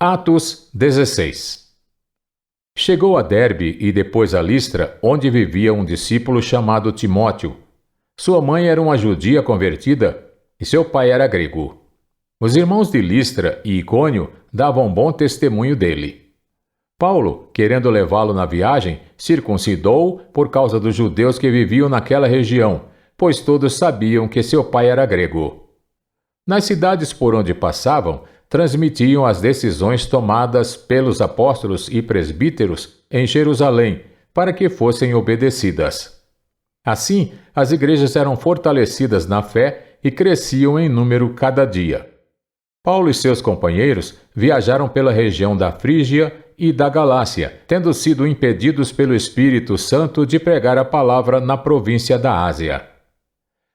Atos 16. Chegou a Derbe e depois a Listra, onde vivia um discípulo chamado Timóteo. Sua mãe era uma judia convertida e seu pai era grego. Os irmãos de Listra e Icônio davam bom testemunho dele. Paulo, querendo levá-lo na viagem, circuncidou-o por causa dos judeus que viviam naquela região, pois todos sabiam que seu pai era grego. Nas cidades por onde passavam, transmitiam as decisões tomadas pelos apóstolos e presbíteros em Jerusalém, para que fossem obedecidas. Assim, as igrejas eram fortalecidas na fé e cresciam em número cada dia. Paulo e seus companheiros viajaram pela região da Frígia e da Galácia, tendo sido impedidos pelo Espírito Santo de pregar a palavra na província da Ásia.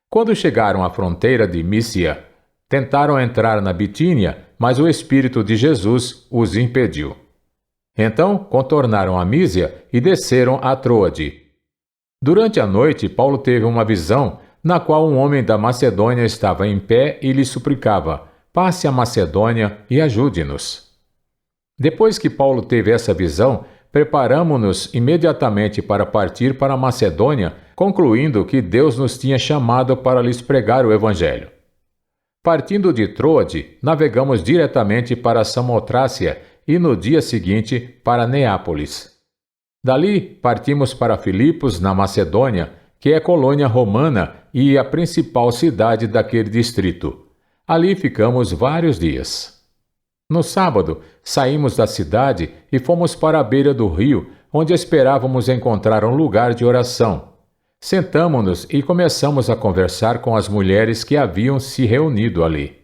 Quando chegaram à fronteira de Mísia, tentaram entrar na Bitínia, mas o Espírito de Jesus os impediu. Então contornaram a Mísia e desceram a Troade. Durante a noite, Paulo teve uma visão, na qual um homem da Macedônia estava em pé e lhe suplicava: passe a Macedônia e ajude-nos. Depois que Paulo teve essa visão, preparamo-nos imediatamente para partir para a Macedônia, concluindo que Deus nos tinha chamado para lhes pregar o Evangelho. Partindo de Troade, navegamos diretamente para Samotrácia e no dia seguinte para Neápolis. Dali partimos para Filipos, na Macedônia, que é colônia romana e a principal cidade daquele distrito. Ali ficamos vários dias. No sábado, saímos da cidade e fomos para a beira do rio, onde esperávamos encontrar um lugar de oração. Sentamo-nos e começamos a conversar com as mulheres que haviam se reunido ali.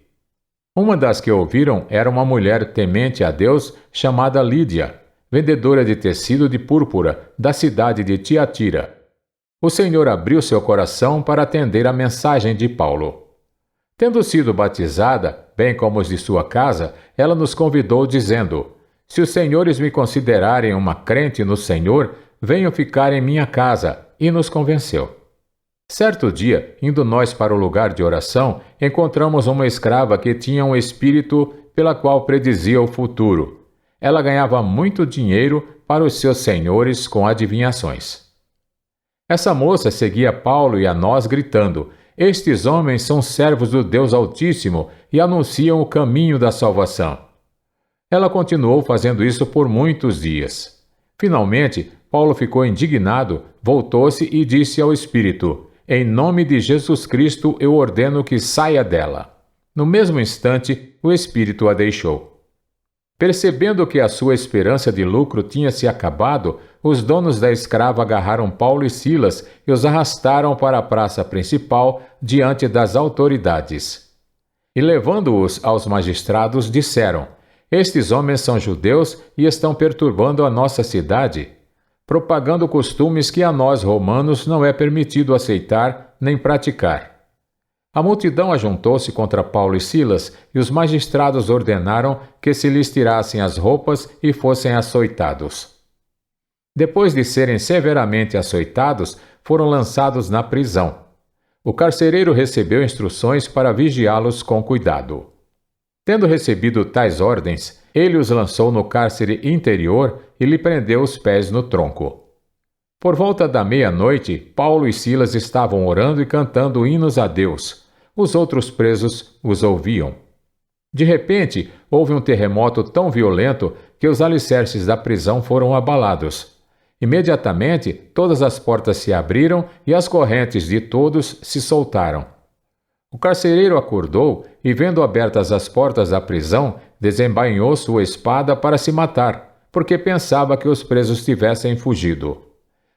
Uma das que ouviram era uma mulher temente a Deus chamada Lídia, vendedora de tecido de púrpura da cidade de Tiatira. O Senhor abriu seu coração para atender a mensagem de Paulo. Tendo sido batizada, bem como os de sua casa, ela nos convidou dizendo: se os senhores me considerarem uma crente no Senhor, venham ficar em minha casa, e nos convenceu. Certo dia, indo nós para o lugar de oração, encontramos uma escrava que tinha um espírito pela qual predizia o futuro. Ela ganhava muito dinheiro para os seus senhores com adivinhações. Essa moça seguia Paulo e a nós gritando: estes homens são servos do Deus Altíssimo e anunciam o caminho da salvação. Ela continuou fazendo isso por muitos dias. Finalmente, Paulo ficou indignado, voltou-se e disse ao espírito: em nome de Jesus Cristo eu ordeno que saia dela. No mesmo instante, o espírito a deixou. Percebendo que a sua esperança de lucro tinha se acabado, os donos da escrava agarraram Paulo e Silas e os arrastaram para a praça principal diante das autoridades. E levando-os aos magistrados, disseram: estes homens são judeus e estão perturbando a nossa cidade, propagando costumes que a nós romanos não é permitido aceitar nem praticar. A multidão ajuntou-se contra Paulo e Silas e os magistrados ordenaram que se lhes tirassem as roupas e fossem açoitados. Depois de serem severamente açoitados, foram lançados na prisão. O carcereiro recebeu instruções para vigiá-los com cuidado. Tendo recebido tais ordens, ele os lançou no cárcere interior e lhe prendeu os pés no tronco. Por volta da meia-noite, Paulo e Silas estavam orando e cantando hinos a Deus. Os outros presos os ouviam. De repente, houve um terremoto tão violento que os alicerces da prisão foram abalados. Imediatamente, todas as portas se abriram e as correntes de todos se soltaram. O carcereiro acordou e, vendo abertas as portas da prisão, desembainhou sua espada para se matar, porque pensava que os presos tivessem fugido.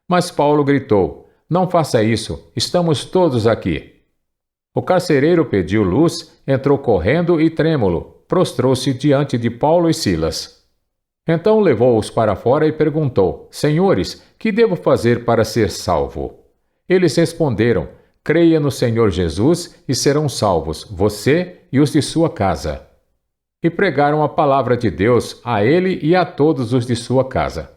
Mas Paulo gritou: não faça isso, estamos todos aqui. O carcereiro pediu luz, entrou correndo e trêmulo, prostrou-se diante de Paulo e Silas. Então levou-os para fora e perguntou: senhores, que devo fazer para ser salvo? Eles responderam: creia no Senhor Jesus e serão salvos, você e os de sua casa. E pregaram a palavra de Deus a ele e a todos os de sua casa.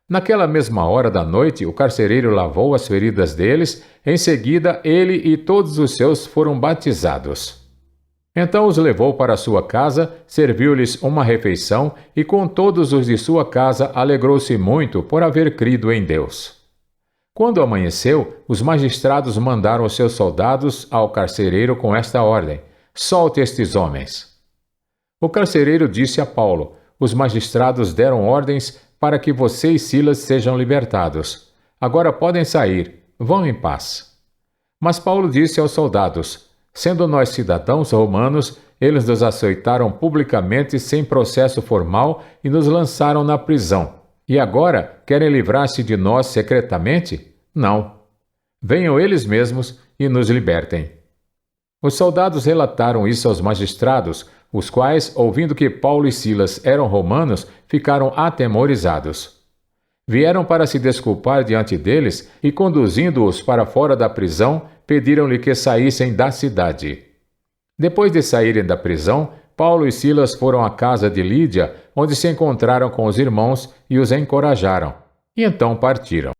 Naquela mesma hora da noite, o carcereiro lavou as feridas deles, em seguida ele e todos os seus foram batizados. Então os levou para sua casa, serviu-lhes uma refeição e com todos os de sua casa alegrou-se muito por haver crido em Deus. Quando amanheceu, os magistrados mandaram os seus soldados ao carcereiro com esta ordem: solte estes homens. O carcereiro disse a Paulo: os magistrados deram ordens para que você e Silas sejam libertados. Agora podem sair, vão em paz. Mas Paulo disse aos soldados: sendo nós cidadãos romanos, eles nos açoitaram publicamente sem processo formal e nos lançaram na prisão. E agora querem livrar-se de nós secretamente? Não. Venham eles mesmos e nos libertem. Os soldados relataram isso aos magistrados, os quais, ouvindo que Paulo e Silas eram romanos, ficaram atemorizados. Vieram para se desculpar diante deles e, conduzindo-os para fora da prisão, pediram-lhe que saíssem da cidade. Depois de saírem da prisão, Paulo e Silas foram à casa de Lídia, onde se encontraram com os irmãos e os encorajaram. E então partiram.